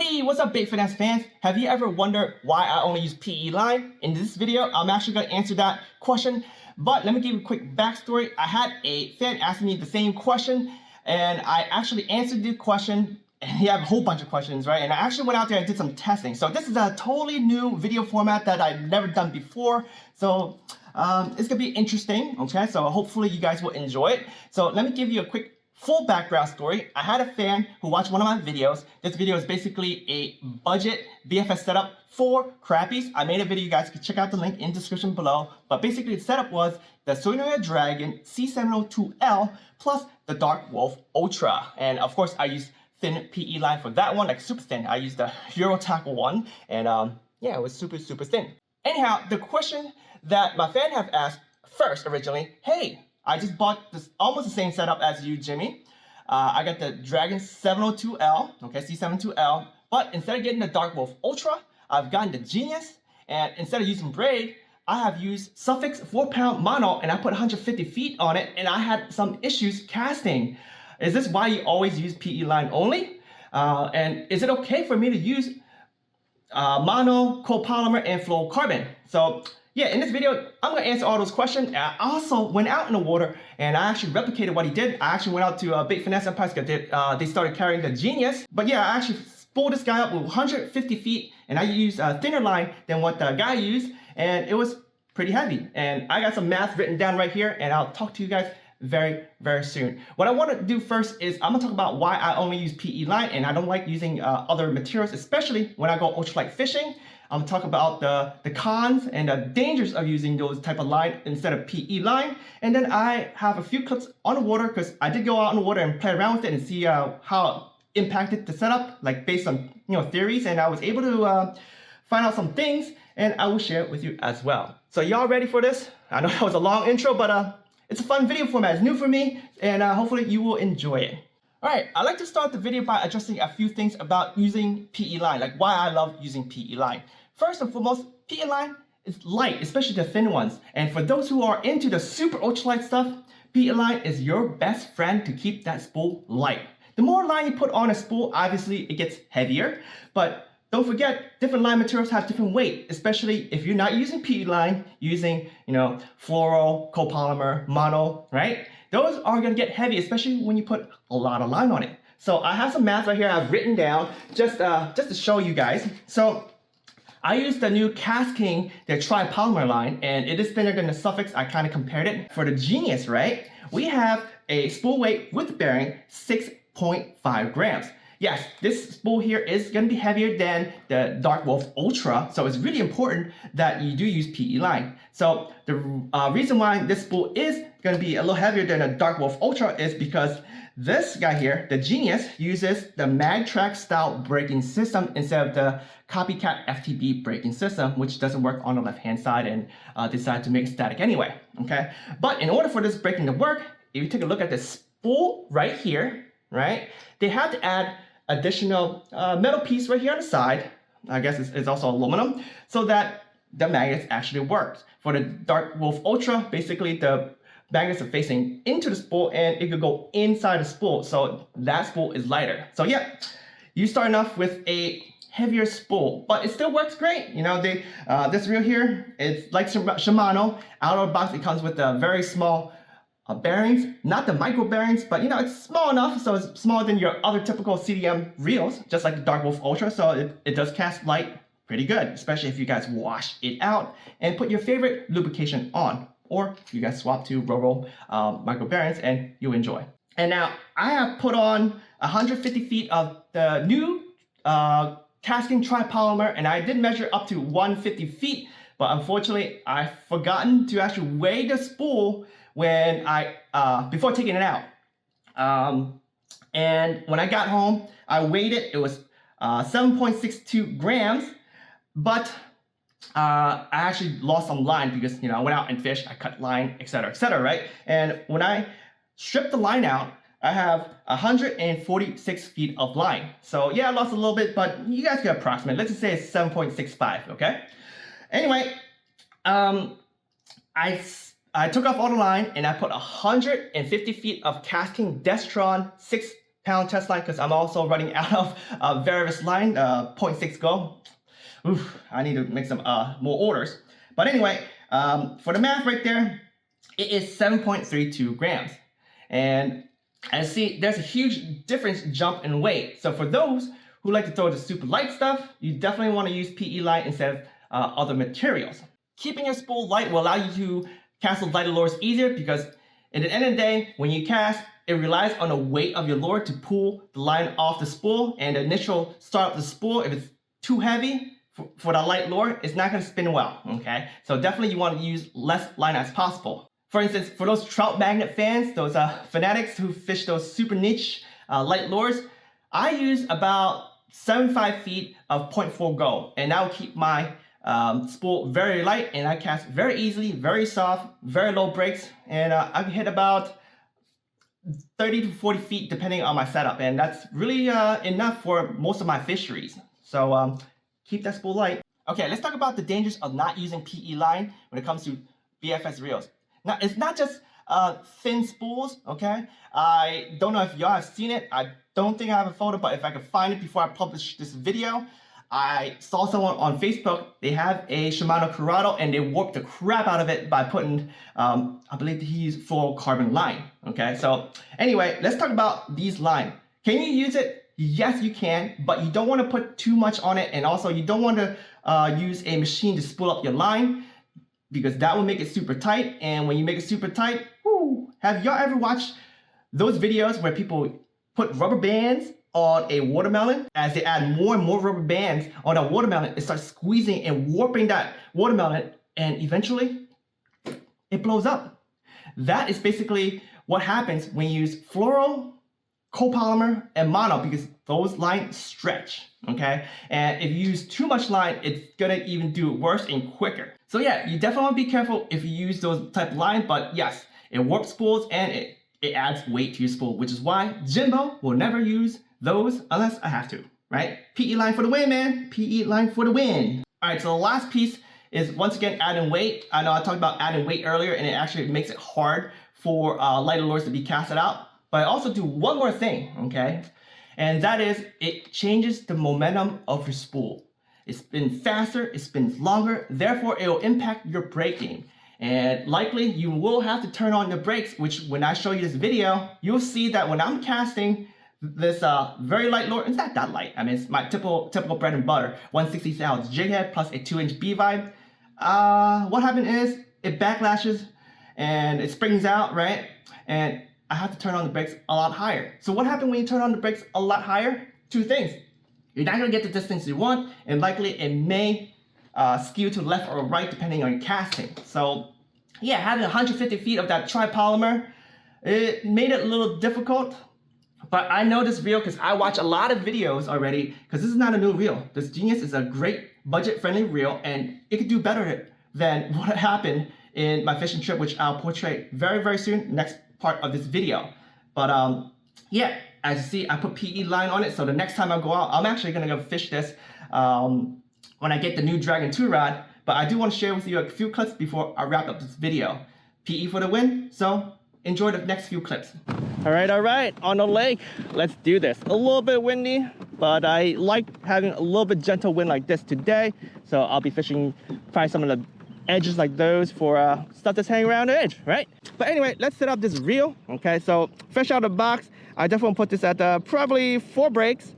Hey, what's up Bait Finesse fans? Have you ever wondered why I only use PE line? In this video, I'm actually going to answer that question, but let me give you a quick backstory. I had a fan ask me the same question, and I actually answered the question, and he had a whole bunch of questions, right? And I actually went out there and did some testing. So this is a totally new video format that I've never done before, so it's going to be interesting, okay? So hopefully you guys will enjoy it. So let me give you a quick full background story. I had a fan who watched one of my videos. This video is basically a budget BFS setup for crappies. I made a video, you guys can check out the link in the description below. But basically the setup was the Tsurinoya Dragon C702L plus the Dark Wolf Ultra. And of course I used thin PE line for that one, like super thin. I used the Euro Tackle one, and yeah, it was super thin. Anyhow, the question that my fan have asked first originally, hey, I just bought this almost the same setup as you, Jimmy. I got the Dragon 702L, okay, C72L, but instead of getting the Dark Wolf Ultra, I've gotten the Genius, and instead of using braid, I have used Suffix 4-pound mono, and I put 150 feet on it, and I had some issues casting. Is this why you always use PE line only? And is it okay for me to use mono, copolymer, and fluorocarbon? So yeah, in this video, I'm going to answer all those questions. I also went out in the water and I actually replicated what he did. I actually went out to Bait Finesse Empire because they started carrying the Genius. But yeah, I actually spooled this guy up with 150 feet and I used a thinner line than what the guy used, and it was pretty heavy. And I got some math written down right here, and I'll talk to you guys very soon. What I want to do first is I'm going to talk about why I only use PE line and I don't like using other materials, especially when I go ultralight fishing. I'm going to talk about the cons and the dangers of using those type of line instead of PE line. And then I have a few clips on the water because I did go out on the water and play around with it and see how it impacted the setup, like based on theories. And I was able to find out some things, and I will share it with you as well. So y'all ready for this? I know that was a long intro, but it's a fun video format. It's new for me, and hopefully you will enjoy it. Alright, I'd like to start the video by addressing a few things about using PE line, like why I love using PE line. First and foremost, PE line is light, especially the thin ones. And for those who are into the super ultralight stuff, PE line is your best friend to keep that spool light. The more line you put on a spool, obviously it gets heavier, but don't forget, different line materials have different weight, especially if you're not using PE line, using, fluoro, copolymer, mono, right? Those are gonna get heavy, especially when you put a lot of line on it. So I have some math right here I've written down just to show you guys. So I used the new KastKing, their tri-polymer line, and it is thinner than the Suffix. I kind of compared it. For the Genius, right, we have a spool weight with bearing 6.5 grams. Yes, this spool here is going to be heavier than the Dark Wolf Ultra, so it's really important that you do use PE line. So the reason why this spool is going to be a little heavier than a Dark Wolf Ultra is because this guy here, the Genius, uses the MagTrack style braking system instead of the copycat FTB braking system, which doesn't work on the left-hand side and decided to make it static anyway, okay? But in order for this braking to work, if you take a look at this spool right here, right, they have to add additional metal piece right here on the side. I guess it's also aluminum, so that the magnets actually work. For the Dark Wolf Ultra, basically the magnets are facing into the spool and it could go inside the spool, so that spool is lighter. So yeah, you're starting off with a heavier spool, but it still works great. This reel here, it's like Shimano. Out of the box, it comes with a very small bearings, not the micro bearings, but it's small enough, so it's smaller than your other typical CDM reels, just like the Dark Wolf Ultra, so it does cast light pretty good, especially if you guys wash it out and put your favorite lubrication on, or you guys swap to raWr micro bearings and you enjoy. And now I have put on 150 feet of the new KastKing tri-polymer, and I did measure up to 150 feet, but unfortunately I've forgotten to actually weigh the spool when before taking it out. And when I got home, I weighed it. It was 7.62 grams, but I actually lost some line because I went out and fished, I cut line, etc., right? And when I stripped the line out, I have 146 feet of line. So yeah, I lost a little bit, but you guys can approximate. Let's just say it's 7.65, okay? Anyway, I took off all the line and I put 150 feet of KastKing Destron 6 pound test line because I'm also running out of Varivas line, 0.6 go. Oof, I need to make some more orders. But anyway, for the math right there, it is 7.32 grams. And as you see, there's a huge difference jump in weight. So for those who like to throw the super light stuff, you definitely want to use PE line instead of other materials. Keeping your spool light will allow you to cast those lighter lures easier because at the end of the day, when you cast, it relies on the weight of your lure to pull the line off the spool, and the initial start of the spool, if it's too heavy for the light lure, it's not going to spin well, okay? So definitely you want to use less line as possible. For instance, for those trout magnet fans, those fanatics who fish those super niche light lures, I use about 75 feet of 0.4 go, and that will keep my spool very light, and I cast very easily, very soft, very low breaks, and I can hit about 30 to 40 feet depending on my setup, and that's really enough for most of my fisheries. So keep that spool light. Okay, let's talk about the dangers of not using PE line when it comes to BFS reels. Now, it's not just thin spools, okay? I don't know if y'all have seen it. I don't think I have a photo, but if I can find it before I publish this video, I saw someone on Facebook, they have a Shimano Curado and they warped the crap out of it by putting, I believe he used fluorocarbon line, okay? So anyway, let's talk about these line. Can you use it? Yes, you can, but you don't want to put too much on it, and also you don't want to use a machine to spool up your line because that will make it super tight, and when you make it super tight, whoo, have y'all ever watched those videos where people put rubber bands on a watermelon? As they add more and more rubber bands on a watermelon, it starts squeezing and warping that watermelon, and eventually it blows up. That is basically what happens when you use fluoro, copolymer, and mono, because those lines stretch, okay? And if you use too much line, it's gonna even do worse and quicker. So yeah, you definitely want to be careful if you use those type of line, but yes, it warps spools and it adds weight to your spool, which is why Jimbo will never use those unless I have to, right? PE line for the win, man. PE line for the win. All right, so the last piece is once again adding weight. I know I talked about adding weight earlier, and it actually makes it hard for lighter lures to be casted out. But I also do one more thing, okay? And that is it changes the momentum of your spool. It spins faster, it spins longer, therefore it will impact your braking. And likely you will have to turn on the brakes, which when I show you this video, you'll see that when I'm casting this very light lure, it's not that light. I mean, it's my typical bread and butter, 160 ounce jig head plus a 2-inch B-vibe. What happened is it backlashes and it springs out, right? And I have to turn on the brakes a lot higher. So what happens when you turn on the brakes a lot higher? Two things. You're not gonna get the distance you want, and likely it may skew to the left or right depending on your casting. So yeah, having 150 feet of that tripolymer, it made it a little difficult. But I know this reel because I watch a lot of videos already, because this is not a new reel. This Genius is a great budget-friendly reel, and it could do better than what happened in my fishing trip, which I'll portray very, very soon, next part of this video. But yeah, as you see, I put PE line on it, so the next time I go out, I'm actually gonna go fish this when I get the new Dragon 2 rod. But I do want to share with you a few clips before I wrap up this video. PE for the win, so enjoy the next few clips. All right, on the lake, let's do this. A little bit windy, but I like having a little bit gentle wind like this today. So I'll be fishing probably some of the edges like those for stuff that's hanging around the edge, right? But anyway, let's set up this reel, okay? So fresh out of the box, I definitely put this at probably 4 breaks.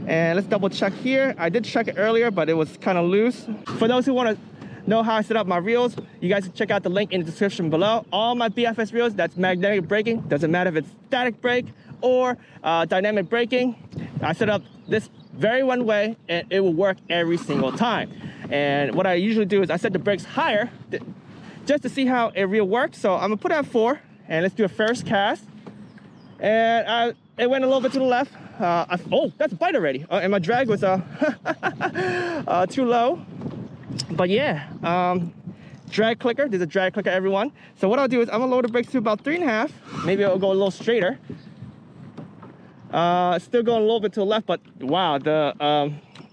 And let's double check here. I did check it earlier, but it was kind of loose. For those who want to know how I set up my reels, you guys can check out the link in the description below. All my BFS reels, that's magnetic braking. Doesn't matter if it's static brake or dynamic braking. I set up this very one way, and it will work every single time. And what I usually do is I set the brakes higher just to see how a reel works. So I'm gonna put it at 4, and let's do a first cast. And it went a little bit to the left. Oh, that's a bite already. And my drag was too low. But yeah, drag clicker. There's a drag clicker, everyone. So what I'll do is I'm gonna lower the brakes to about 3.5. Maybe it'll go a little straighter. Still going a little bit to the left, but wow, the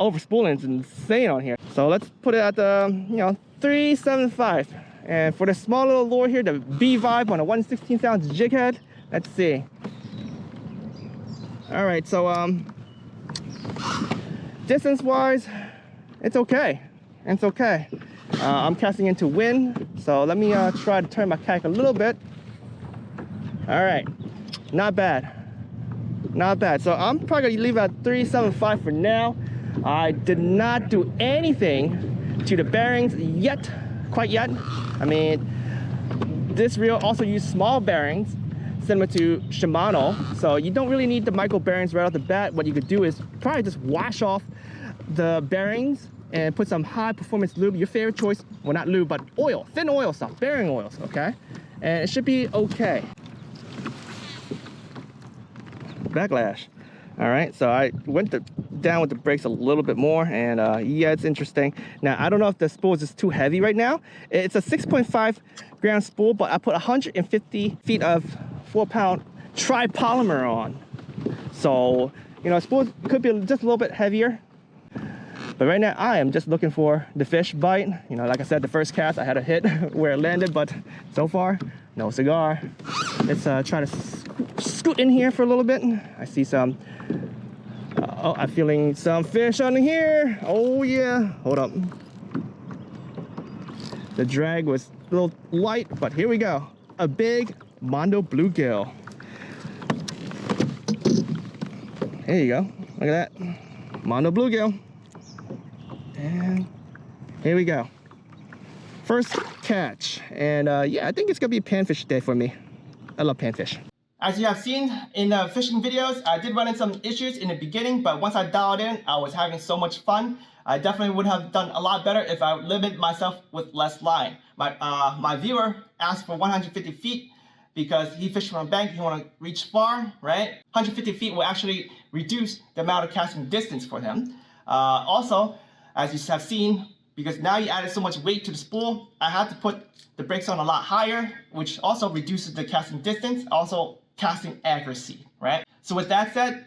overspooling is insane on here. So let's put it at 3.75. And for the small little lure here, the B vibe on a 1/16 ounce jig head. Let's see. All right, so distance wise, it's okay. It's okay. I'm casting into wind, so let me try to turn my kayak a little bit. All right, not bad. Not bad. So I'm probably gonna leave at 375 for now. I did not do anything to the bearings yet, quite yet. I mean, this reel also uses small bearings, similar to Shimano. So you don't really need the micro bearings right off the bat. What you could do is probably just wash off the bearings and put some high performance lube, your favorite choice. Well, not lube, but oil, thin oil stuff, bearing oils, okay? And it should be okay. Backlash. All right, so I went down with the brakes a little bit more, and yeah, it's interesting. Now, I don't know if the spool is just too heavy right now. It's a 6.5 gram spool, but I put 150 feet of 4-pound tri-polymer on. So, you know, spool could be just a little bit heavier. But right now, I am just looking for the fish bite. You know, like I said, the first cast, I had a hit where it landed, but so far, no cigar. Let's try to scoot in here for a little bit. I see some, oh, I'm feeling some fish on here. Oh yeah, hold up. The drag was a little light, but here we go. A big Mondo bluegill. There you go, look at that. Mondo bluegill. And here we go. First catch. And yeah, I think it's gonna be a panfish day for me. I love panfish. As you have seen in the fishing videos, I did run into some issues in the beginning, but once I dialed in, I was having so much fun. I definitely would have done a lot better if I limited myself with less line. My viewer asked for 150 feet because he fished from a bank, he want to reach far, right? 150 feet will actually reduce the amount of casting distance for him. Also, as you have seen, because now you added so much weight to the spool, I had to put the brakes on a lot higher, which also reduces the casting distance, also casting accuracy, right? So with that said,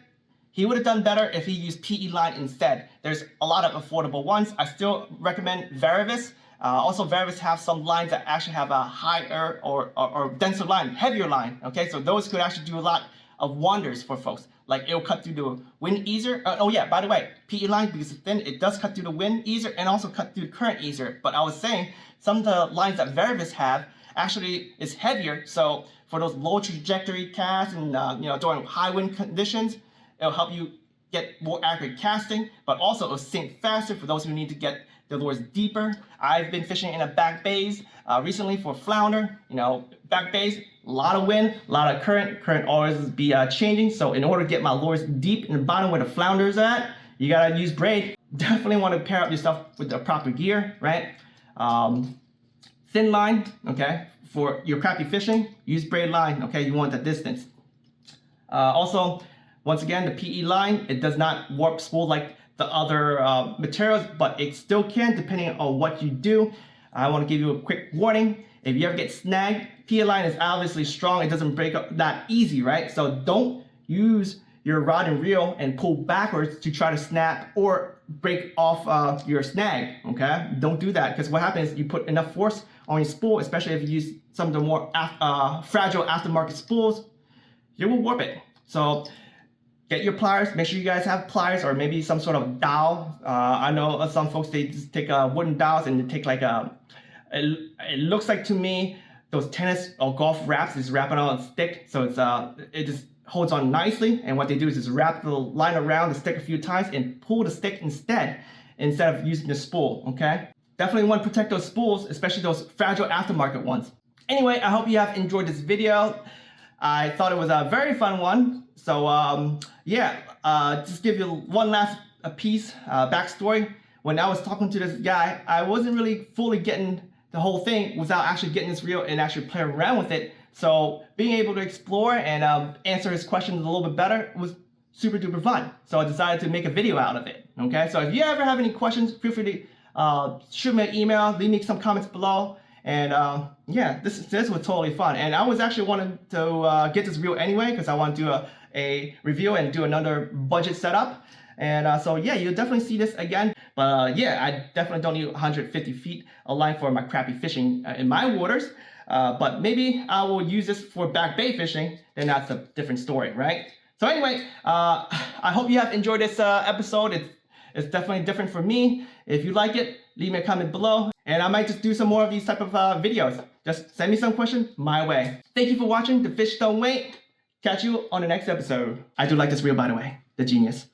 he would have done better if he used PE line instead. There's a lot of affordable ones. I still recommend Varivas. Also, Varivas have some lines that actually have a higher or denser line, heavier line, okay? So those could actually do a lot of wonders for folks. Like it'll cut through the wind easier. Oh yeah, by the way, PE line, because it's thin, it does cut through the wind easier and also cut through the current easier. But I was saying, some of the lines that Varivas have actually is heavier. So for those low trajectory casts and you know, during high wind conditions, it'll help you get more accurate casting, but also it'll sink faster for those who need to get the lures deeper. I've been fishing in a back bays recently for flounder. You know, back bays, a lot of wind, a lot of current always be changing. So in order to get my lures deep in the bottom where the flounder is at, you gotta use braid. Definitely want to pair up your stuff with the proper gear, right? Thin line, okay? For your crappie fishing, use braid line, okay? You want that distance. Also, once again, the PE line, it does not warp spool like the other materials, but it still can depending on what you do. I want to give you a quick warning. If you ever get snagged, PE line is obviously strong. It doesn't break up that easy, right? So don't use your rod and reel and pull backwards to try to snap or break off your snag, okay? Don't do that, because what happens is you put enough force on your spool, especially if you use some of the more fragile aftermarket spools, you will warp it. So get your pliers, make sure you guys have pliers or maybe some sort of dowel. I know some folks, they just take wooden dowels and they take like it looks like to me, those tennis or golf wraps is wrapping on a stick. So it's it just holds on nicely. And what they do is just wrap the line around the stick a few times and pull the stick instead of using the spool, okay? Definitely want to protect those spools, especially those fragile aftermarket ones. Anyway, I hope you have enjoyed this video. I thought it was a very fun one. So yeah, just give you one last piece, backstory. When I was talking to this guy, I wasn't really fully getting the whole thing without actually getting this reel and actually play around with it. So being able to explore and answer his questions a little bit better was super duper fun. So I decided to make a video out of it, okay? So if you ever have any questions, feel free to shoot me an email, leave me some comments below. And yeah, this was totally fun. And I was actually wanting to get this reel anyway, because I want to do a review and do another budget setup. And so yeah, you'll definitely see this again. But yeah, I definitely don't need 150 feet of line for my crappie fishing in my waters. But maybe I will use this for back bay fishing, then that's a different story, right? So anyway, I hope you have enjoyed this episode. It's definitely different for me. If you like it, leave me a comment below. And I might just do some more of these type of videos. Just send me some questions my way. Thank you for watching The Fish Don't Wait. Catch you on the next episode. I do like this reel, by the way. The genius.